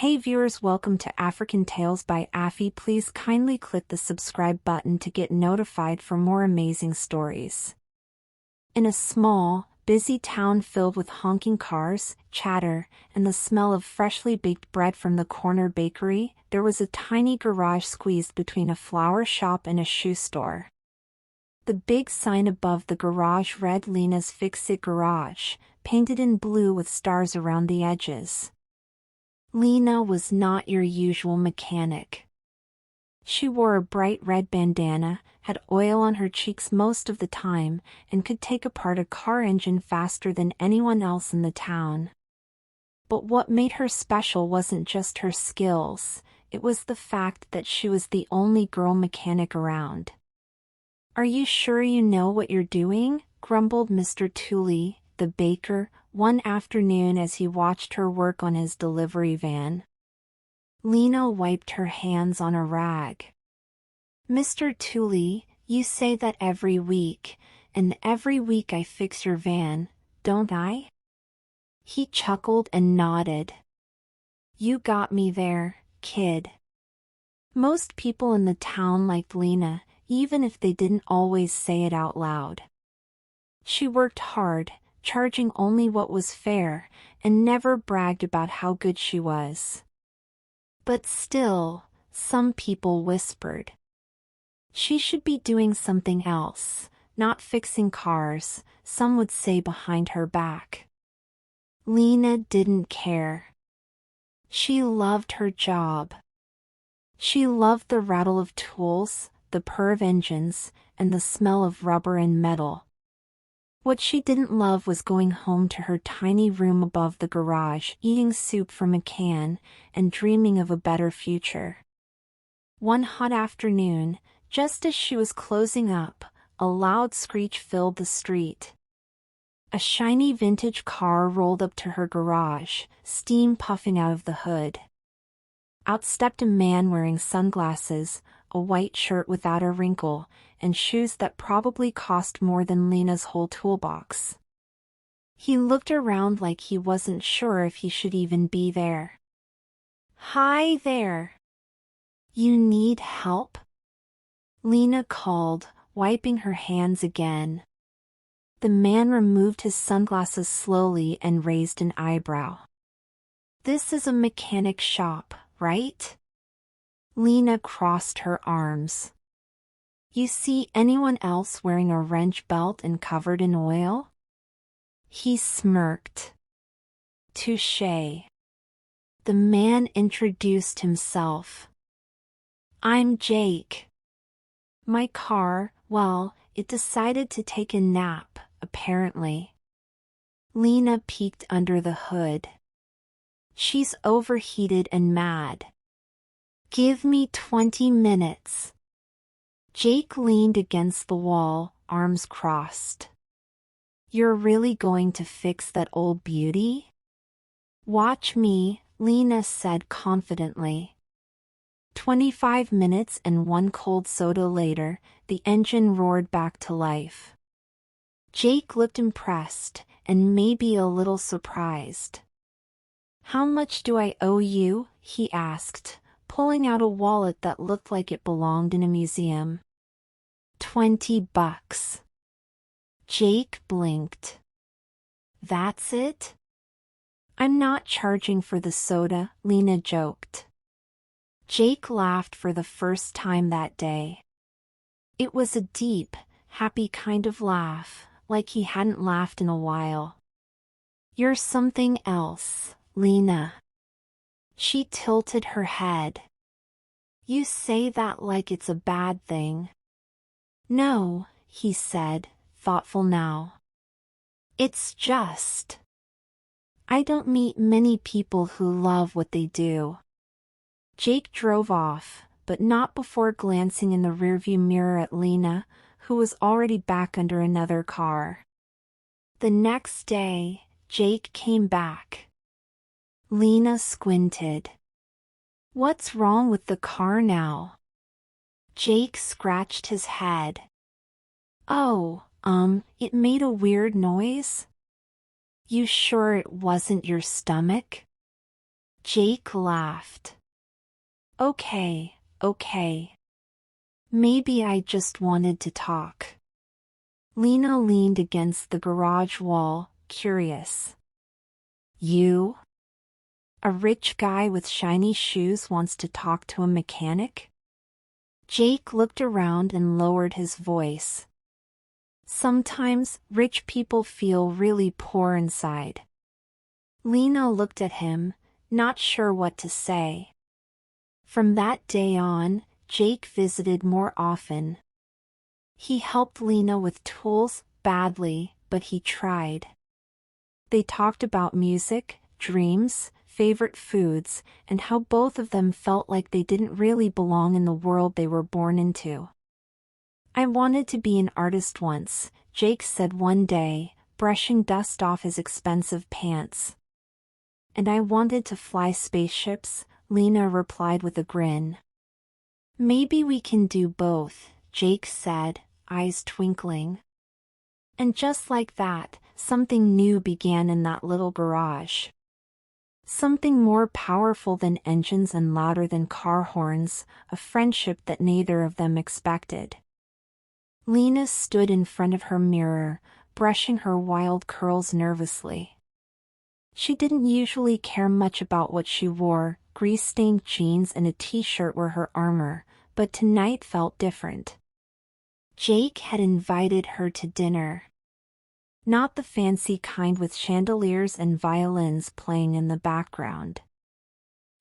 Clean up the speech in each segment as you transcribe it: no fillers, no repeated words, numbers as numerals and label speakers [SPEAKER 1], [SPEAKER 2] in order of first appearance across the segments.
[SPEAKER 1] Hey viewers, welcome to African Tales by Affy. Please kindly click the subscribe button to get notified for more amazing stories. In a small, busy town filled with honking cars, chatter, and the smell of freshly baked bread from the corner bakery, there was a tiny garage squeezed between a flower shop and a shoe store. The big sign above the garage read Lena's Fix-It Garage, painted in blue with stars around the edges. Lena was not your usual mechanic. She wore a bright red bandana, had oil on her cheeks most of the time, and could take apart a car engine faster than anyone else in the town. But what made her special wasn't just her skills, it was the fact that she was the only girl mechanic around. "Are you sure you know what you're doing?" grumbled Mr. Tooley, the baker, one afternoon as he watched her work on his delivery van. Lena wiped her hands on a rag. "Mr. Tooley, you say that every week, and every week I fix your van, don't I?" He chuckled and nodded. "You got me there, kid." Most people in the town liked Lena, even if they didn't always say it out loud. She worked hard, charging only what was fair, and never bragged about how good she was. But still, some people whispered. She should be doing something else, not fixing cars, some would say behind her back. Lena didn't care. She loved her job. She loved the rattle of tools, the purr of engines, and the smell of rubber and metal. What she didn't love was going home to her tiny room above the garage, eating soup from a can, and dreaming of a better future. One hot afternoon, just as she was closing up, a loud screech filled the street. A shiny vintage car rolled up to her garage, steam puffing out of the hood. Out stepped a man wearing sunglasses, a white shirt without a wrinkle, and shoes that probably cost more than Lena's whole toolbox. He looked around like he wasn't sure if he should even be there. "Hi there. You need help?" Lena called, wiping her hands again. The man removed his sunglasses slowly and raised an eyebrow. "This is a mechanic shop, right?" Lena crossed her arms. "You see anyone else wearing a wrench belt and covered in oil?" He smirked. "Touché." The man introduced himself. "I'm Jake. My car, well, it decided to take a nap, apparently." Lena peeked under the hood. "She's overheated and mad. Give me 20 minutes. Jake leaned against the wall, arms crossed. "You're really going to fix that old beauty?" "Watch me," Lena said confidently. 25 minutes and one cold soda later, the engine roared back to life. Jake looked impressed, and maybe a little surprised. "How much do I owe you?" he asked, pulling out a wallet that looked like it belonged in a museum. $20. Jake blinked. "That's it?" "I'm not charging for the soda," Lena joked. Jake laughed for the first time that day. It was a deep, happy kind of laugh, like he hadn't laughed in a while. "You're something else, Lena." She tilted her head. "You say that like it's a bad thing." "No," he said, thoughtful now. "It's just. I don't meet many people who love what they do." Jake drove off, but not before glancing in the rearview mirror at Lena, who was already back under another car. The next day, Jake came back. Lena squinted. "What's wrong with the car now?" Jake scratched his head. "Oh, it made a weird noise." "You sure it wasn't your stomach?" Jake laughed. Okay, okay. Maybe I just wanted to talk. Lena leaned against the garage wall, curious. You? A rich guy with shiny shoes wants to talk to a mechanic? Jake looked around and lowered his voice. Sometimes, rich people feel really poor inside. Lena looked at him, not sure what to say. From that day on, Jake visited more often. He helped Lena with tools, badly, but he tried. They talked about music, dreams, favorite foods, and how both of them felt like they didn't really belong in the world they were born into. I wanted to be an artist once, Jake said one day, brushing dust off his expensive pants. And I wanted to fly spaceships, Lena replied with a grin. Maybe we can do both, Jake said, eyes twinkling. And just like that, something new began in that little garage. Something more powerful than engines and louder than car horns, a friendship that neither of them expected. Lena stood in front of her mirror, brushing her wild curls nervously. She didn't usually care much about what she wore, grease-stained jeans and a t-shirt were her armor, but tonight felt different. Jake had invited her to dinner. Not the fancy kind with chandeliers and violins playing in the background.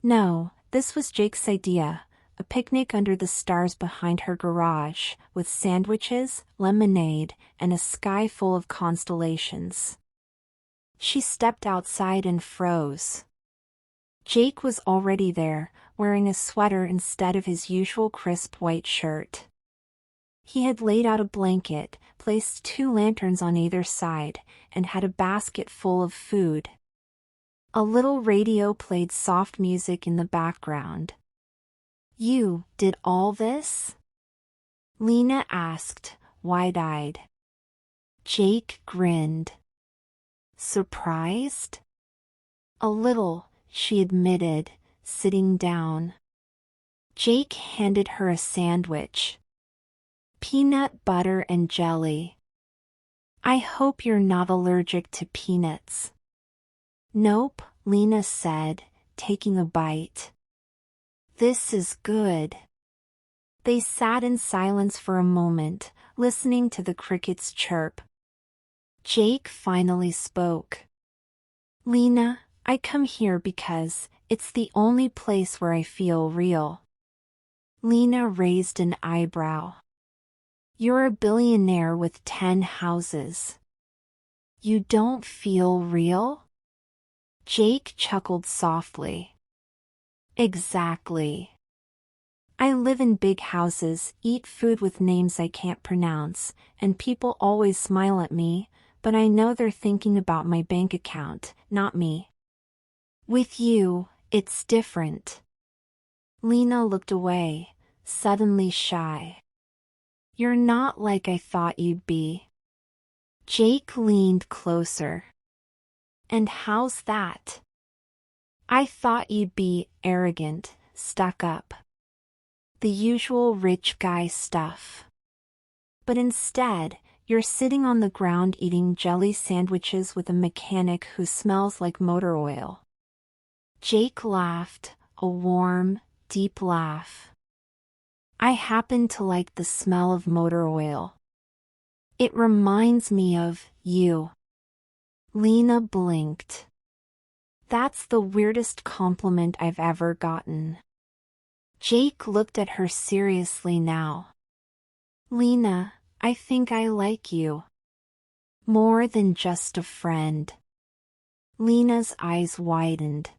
[SPEAKER 1] No, this was Jake's idea, a picnic under the stars behind her garage, with sandwiches, lemonade, and a sky full of constellations. She stepped outside and froze. Jake was already there, wearing a sweater instead of his usual crisp white shirt. He had laid out a blanket, placed 2 lanterns on either side, and had a basket full of food. A little radio played soft music in the background. You did all this? Lena asked, wide-eyed. Jake grinned. Surprised? A little, she admitted, sitting down. Jake handed her a sandwich. Peanut butter and jelly. I hope you're not allergic to peanuts. Nope, Lena said, taking a bite. This is good. They sat in silence for a moment, listening to the crickets chirp. Jake finally spoke. Lena, I come here because it's the only place where I feel real. Lena raised an eyebrow. You're a billionaire with 10 houses. You don't feel real? Jake chuckled softly. Exactly. I live in big houses, eat food with names I can't pronounce, and people always smile at me, but I know they're thinking about my bank account, not me. With you, it's different. Lena looked away, suddenly shy. You're not like I thought you'd be. Jake leaned closer. And how's that? I thought you'd be arrogant, stuck up. The usual rich guy stuff. But instead, you're sitting on the ground eating jelly sandwiches with a mechanic who smells like motor oil. Jake laughed, a warm, deep laugh. I happen to like the smell of motor oil. It reminds me of you. Lena blinked. That's the weirdest compliment I've ever gotten. Jake looked at her seriously now. Lena, I think I like you. More than just a friend. Lena's eyes widened.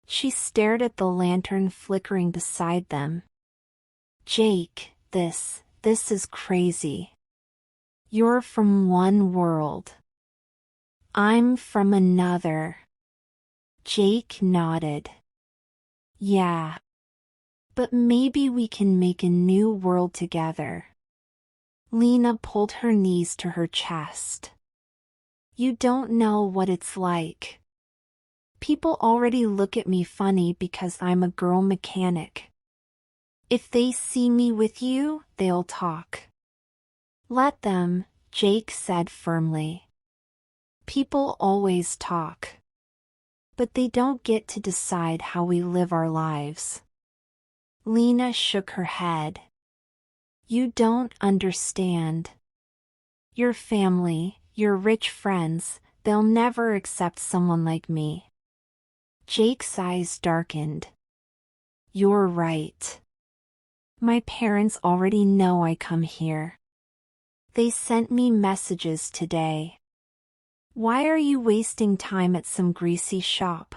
[SPEAKER 1] She stared at the lantern flickering beside them. Jake, this is crazy. You're from one world. I'm from another. Jake nodded. Yeah. But maybe we can make a new world together. Lena pulled her knees to her chest. You don't know what it's like. People already look at me funny because I'm a girl mechanic. If they see me with you, they'll talk. Let them, Jake said firmly. People always talk. But they don't get to decide how we live our lives. Lena shook her head. You don't understand. Your family, your rich friends, they'll never accept someone like me. Jake's eyes darkened. You're right. My parents already know I come here. They sent me messages today. Why are you wasting time at some greasy shop?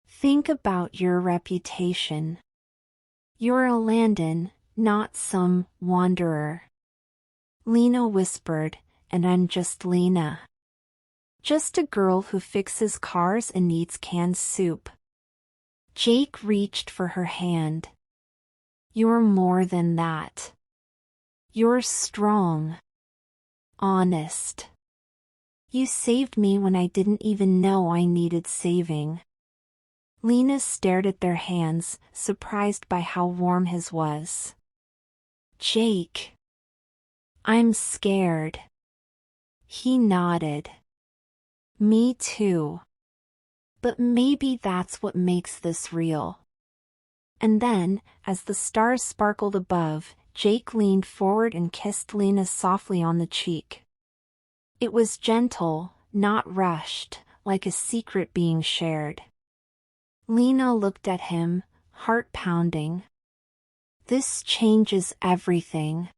[SPEAKER 1] Think about your reputation. You're a Landon, not some wanderer. Lena whispered, and I'm just Lena. Just a girl who fixes cars and eats canned soup. Jake reached for her hand. You're more than that. You're strong. Honest. You saved me when I didn't even know I needed saving. Lena stared at their hands, surprised by how warm his was. Jake. I'm scared. He nodded. Me too. But maybe that's what makes this real. And then, as the stars sparkled above, Jake leaned forward and kissed Lena softly on the cheek. It was gentle, not rushed, like a secret being shared. Lena looked at him, heart pounding. This changes everything.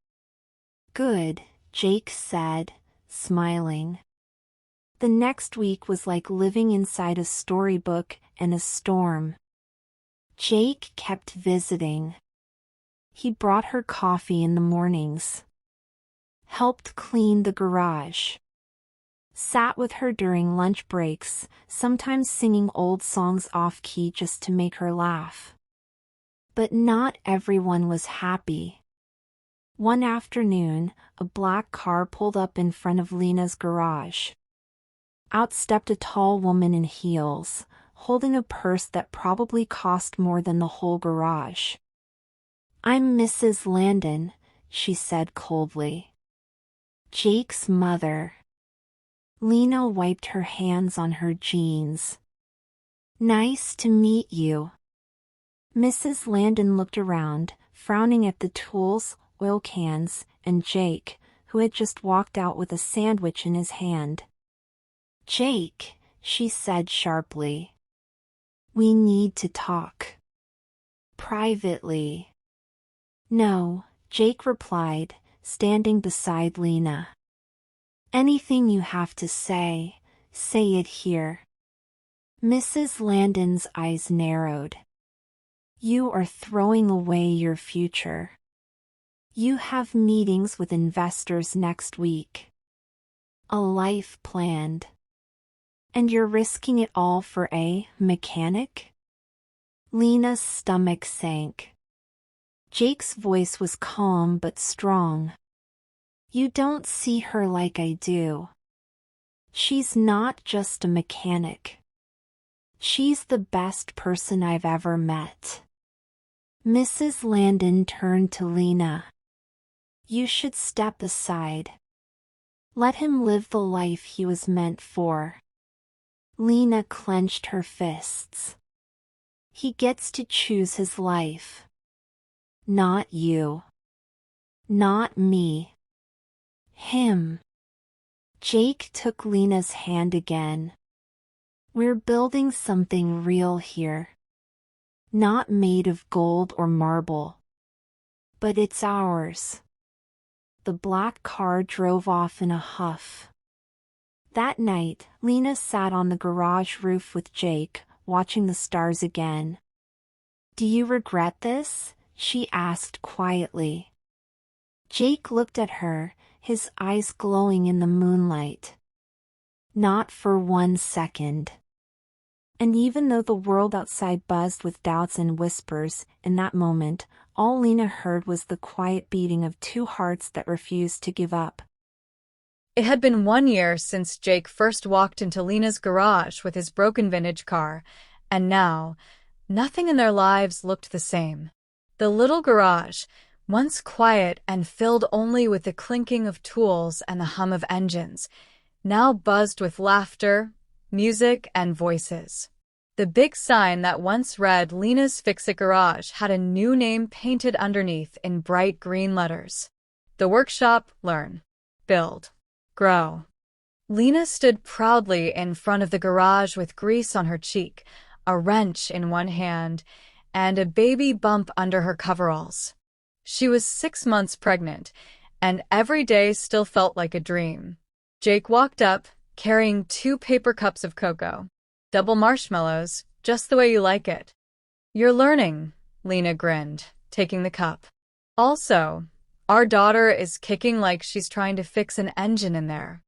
[SPEAKER 1] Good, Jake said, smiling. The next week was like living inside a storybook and a storm. Jake kept visiting. He brought her coffee in the mornings. Helped clean the garage. Sat with her during lunch breaks, sometimes singing old songs off-key just to make her laugh. But not everyone was happy. One afternoon, a black car pulled up in front of Lena's garage. Out stepped a tall woman in heels, holding a purse that probably cost more than the whole garage. I'm Mrs. Landon, she said coldly. Jake's mother. Lena wiped her hands on her jeans. Nice to meet you. Mrs. Landon looked around, frowning at the tools, oil cans, and Jake, who had just walked out with a sandwich in his hand. Jake, she said sharply. We need to talk. Privately. No, Jake replied, standing beside Lena. Anything you have to say, say it here. Mrs. Landon's eyes narrowed. You are throwing away your future. You have meetings with investors next week. A life planned. And you're risking it all for a mechanic? Lena's stomach sank. Jake's voice was calm but strong. You don't see her like I do. She's not just a mechanic. She's the best person I've ever met. Mrs. Landon turned to Lena. You should step aside. Let him live the life he was meant for. Lena clenched her fists. He gets to choose his life. Not you. Not me. Him. Jake took Lena's hand again. We're building something real here. Not made of gold or marble. But it's ours. The black car drove off in a huff. That night, Lena sat on the garage roof with Jake, watching the stars again. Do you regret this? She asked quietly. Jake looked at her, his eyes glowing in the moonlight. Not for 1 second. And even though the world outside buzzed with doubts and whispers, in that moment, all Lena heard was the quiet beating of two hearts that refused to give up.
[SPEAKER 2] It had been 1 year since Jake first walked into Lena's garage with his broken vintage car, and now, nothing in their lives looked the same. The little garage, once quiet and filled only with the clinking of tools and the hum of engines, now buzzed with laughter, music, and voices. The big sign that once read Lena's Fix-It Garage had a new name painted underneath in bright green letters. The workshop, learn, build, grow. Lena stood proudly in front of the garage with grease on her cheek, a wrench in one hand, and a baby bump under her coveralls. She was 6 months pregnant, and every day still felt like a dream. Jake walked up, carrying 2 paper cups of cocoa. Double marshmallows, just the way you like it. You're learning, Lena grinned, taking the cup. Also, our daughter is kicking like she's trying to fix an engine in there.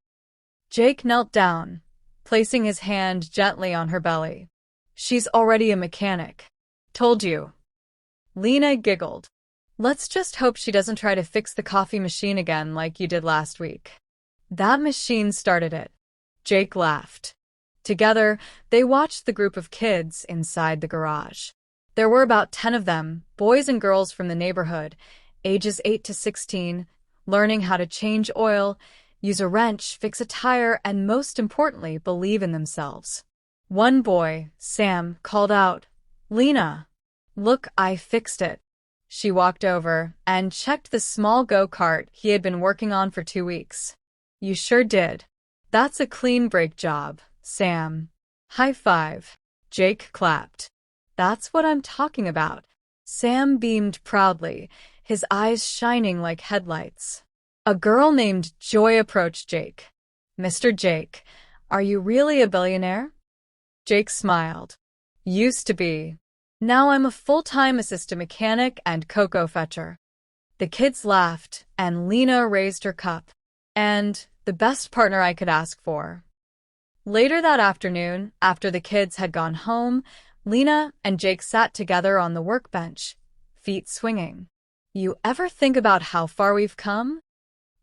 [SPEAKER 2] Jake knelt down, placing his hand gently on her belly. She's already a mechanic. Told you. Lena giggled. Let's just hope she doesn't try to fix the coffee machine again like you did last week. That machine started it. Jake laughed. Together, they watched the group of kids inside the garage. There were about 10 of them, boys and girls from the neighborhood, ages 8 to 16, learning how to change oil, use a wrench, fix a tire, and most importantly, believe in themselves. One boy, Sam, called out, "Lena, look, I fixed it." She walked over and checked the small go-kart he had been working on for 2 weeks. You sure did. That's a clean break job, Sam. High five. Jake clapped. That's what I'm talking about. Sam beamed proudly, his eyes shining like headlights. A girl named Joy approached Jake. Mr. Jake, are you really a billionaire? Jake smiled. Used to be. Now I'm a full-time assistant mechanic and cocoa fetcher. The kids laughed, and Lena raised her cup. And the best partner I could ask for. Later that afternoon, after the kids had gone home, Lena and Jake sat together on the workbench, feet swinging. You ever think about how far we've come?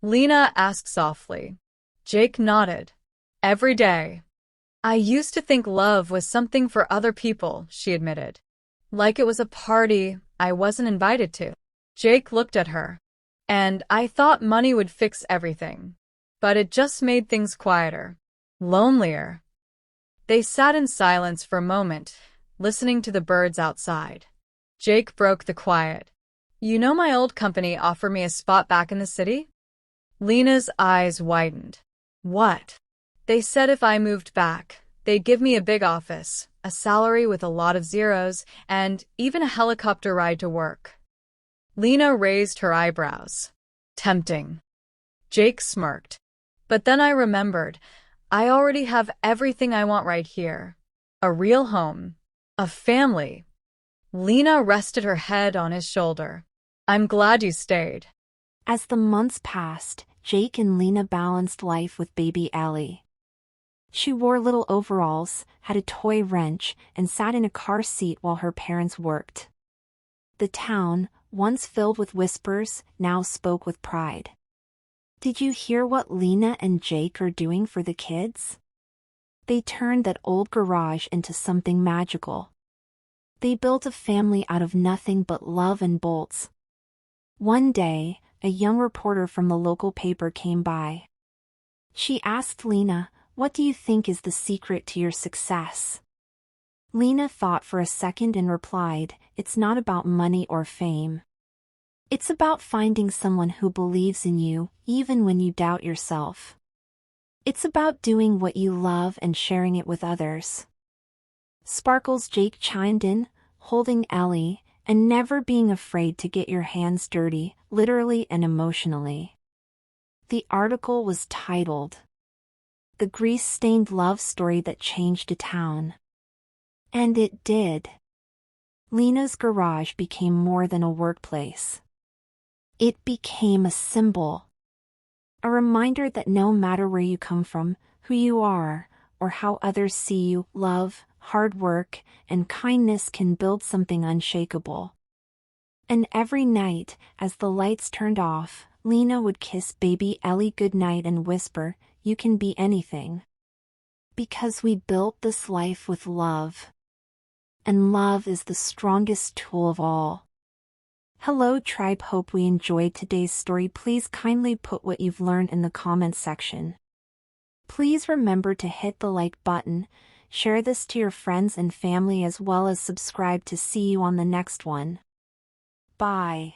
[SPEAKER 2] Lena asked softly. Jake nodded. Every day. I used to think love was something for other people, she admitted. Like it was a party I wasn't invited to. Jake looked at her. And I thought money would fix everything. But it just made things quieter. Lonelier. They sat in silence for a moment, listening to the birds outside. Jake broke the quiet. You know my old company offered me a spot back in the city? Lena's eyes widened. What? They said if I moved back, they'd give me a big office, a salary with a lot of zeros, and even a helicopter ride to work. Lena raised her eyebrows. Tempting. Jake smirked. But then I remembered, I already have everything I want right here. A real home. A family. Lena rested her head on his shoulder. I'm glad you stayed.
[SPEAKER 1] As the months passed, Jake and Lena balanced life with baby Ellie. She wore little overalls, had a toy wrench, and sat in a car seat while her parents worked. The town, once filled with whispers, now spoke with pride. Did you hear what Lena and Jake are doing for the kids? They turned that old garage into something magical. They built a family out of nothing but love and bolts. One day, a young reporter from the local paper came by. She asked Lena, "What do you think is the secret to your success?" Lena thought for a second and replied, "It's not about money or fame. It's about finding someone who believes in you, even when you doubt yourself. It's about doing what you love and sharing it with others." Sparkles Jake chimed in, holding Ellie, and never being afraid to get your hands dirty, literally and emotionally. The article was titled, "The Grease-Stained Love Story That Changed a Town." And it did. Lena's garage became more than a workplace. It became a symbol. A reminder that no matter where you come from, who you are, or how others see you, love, hard work, and kindness can build something unshakable. And every night, as the lights turned off, Lena would kiss baby Ellie goodnight and whisper, "You can be anything." Because we built this life with love. And love is the strongest tool of all. Hello tribe, hope we enjoyed today's story. Please kindly put what you've learned in the comments section. Please remember to hit the like button, share this to your friends and family, as well as subscribe to see you on the next one. Bye.